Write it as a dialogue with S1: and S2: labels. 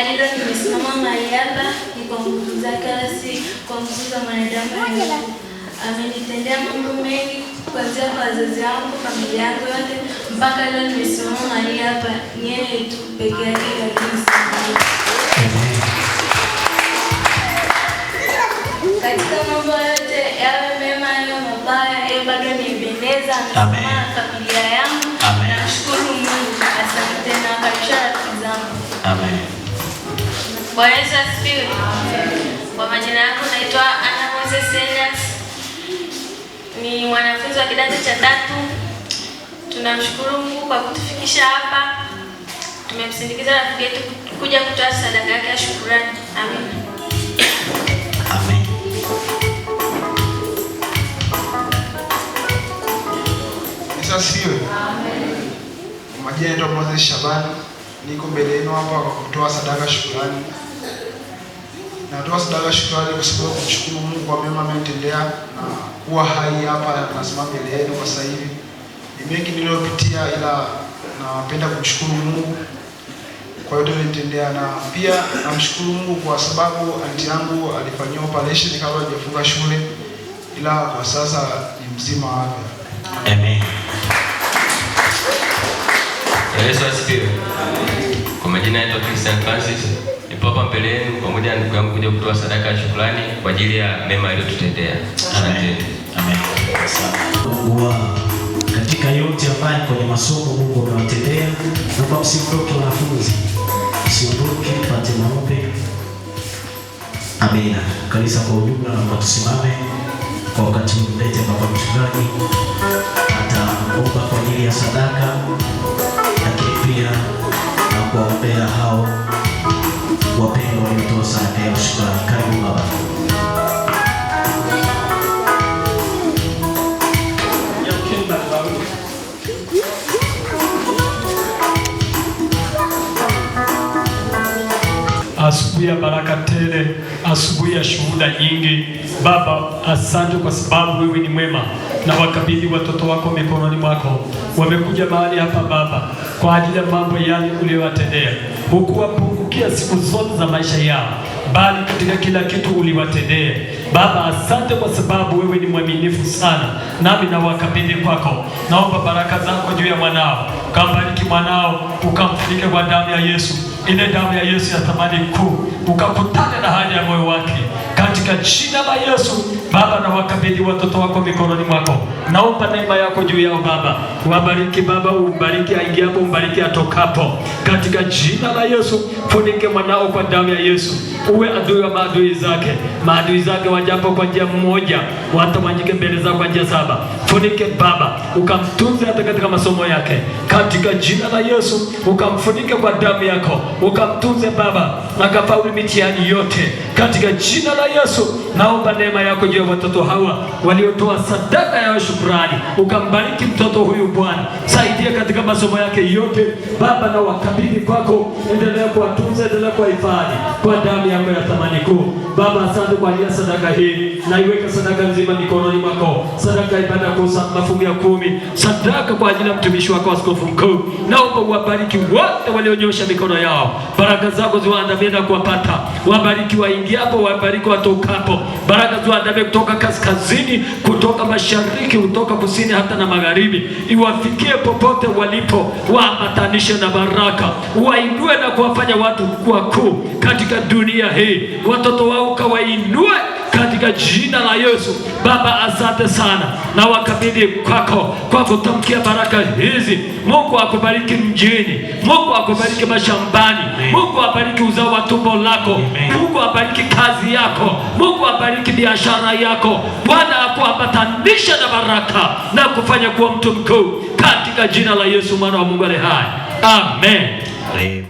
S1: hadi leo nimesimama mahali hapa ni kwa nguvu zake, wala si kwa nguvu za mwanadamu. Amenitendea mambo mengi kuanzia kwa wazazi wangu, familia yangu yote, mpaka leo nimesimama mahali hapa. Ni yeye tu peke yake kabisa. Katika mambo yote, yawe mema yawe mabaya, yeye bado nimpendeza na familia yangu. Nashukuru Mungu. Asante na karibisha rafiki zangu.
S2: Amen.
S1: Bwana Yesu asifiwe. Kwa majina yangu naitwa Anna Moses Elias. Ni mwanafunzi wa kidato cha 3. Tunamshukuru Mungu kwa kutufikisha hapa. Tumemsindikiza rafiki yetu kuja kutoa sadaka yake ya shukrani. Amen.
S2: Amen.
S3: Asifiwe.
S1: Amen.
S3: Majina naitwa Moses Shabani. Niko mbele yenu hapa kwa kutoa sadaka shukrani. Natoa sadaka shukrani kwa sababu kumshukuru Mungu kwa mema amenitendea na kuwa hai hapa nasimama mbele yenu kwa sasa hivi. Ni mengi niliyopitia, ila napenda kumshukuru Mungu kwa yote aliyotendea, na pia namshukuru Mungu kwa sababu anti yangu alifanywa operation kabla hajafunga shule, ila kwa sasa ni mzima wa afya.
S2: Amen.
S4: Yesu asifiwe. Kwa majina yangu Christian Francis, nipo hapa mbele yenu pamoja na ndugu yangu kuja kutoa sadaka ya shukrani kwa ajili ya mema aliyotutendea.
S2: Amen. Amen.
S5: Wow. Katika yote ambayo kwenye masomo Mungu amewatendea, naomba msiondoke wanafunzi. Msiondoke, pate maombi. Amina. Kanisa kwa ujumla naomba tusimame kwa wakati mlete baba mchungaji ataomba kwa ajili ya sadaka, lakini pia na kuwaombea hao wapendwa waliotoa sadaka ya shukrani. Karibu baba.
S6: Asubuhi ya baraka tele, asubuhi ya shuhuda nyingi. Baba, asante kwa sababu wewe ni mwema, na wakabidhi watoto wako mikononi mwako. Wamekuja mahali hapa Baba kwa ajili ya mambo yale uliyowatendea. Hukuwapungukia siku zote za maisha yao, bali katika kila kitu uliwatendea. Baba, asante kwa sababu wewe ni mwaminifu sana, nami na wakabidhi kwako. Naomba baraka zako juu ya mwanao, ukambariki mwanao, ukamfunike kwa damu ya Yesu, ile damu ya Yesu ya thamani kuu, ukakutane na haja ya moyo wake katika jina la Yesu. Baba, na wakabidhi watoto wako mikononi mwako. Naomba neema yako juu yao Baba. Wabariki Baba, umbariki aingiapo, umbariki atokapo. Katika jina la Yesu, funike mwanao kwa damu ya Yesu. Uwe adui wa maadui zake. Maadui zake wajapo kwa njia moja, watawanyike mbele zako kwa njia 7. Funike Baba, ukamtunze hata katika masomo yake. Katika jina la Yesu, ukamfunike kwa damu yako. Ukamtunze Baba, akafaulu mitihani yote. Katika jina la Yesu, naomba neema yako juu ya watoto hawa waliotoa sadaka ya shukrani. Ukambariki mtoto huyu Bwana, saidia katika masomo yake yote Baba, na wakabidhi kwako. Endelea kuwatunza, endelea kuwahifadhi kwa damu yako ya thamani kuu. Baba, asante kwa ajili ya sadaka hii, na iweke sadaka nzima mikononi mwako. Sadaka ibada kwa mafungu ya 10, sadaka kwa ajili ya mtumishi wako askofu mkuu. Naomba uwabariki wote walionyosha mikono yao. Baraka zako ziwaandamie na kuwapata. Wabariki waingiapo, wabariki watokapo. Baraka ziwaandamie kutoka kaskazini, kutoka mashariki, kutoka kusini, hata na magharibi. Iwafikie popote walipo, waambatanishe na baraka. Wainue na kuwafanya watu wakuu katika dunia hii. Watoto wao kawainue katika jina la Yesu. Baba, asante sana, na wakabidhi kwako kwa kutamkia baraka hizi. Mungu akubariki mjini, Mungu akubariki mashambani, Mungu abariki uzao wa tumbo lako, Mungu abariki kazi yako, Mungu abariki biashara yako. Bwana akuambatanisha na baraka na kufanya kuwa mtu mkuu katika jina la Yesu mwana wa Mungu aliye hai. Amen.
S2: Amen.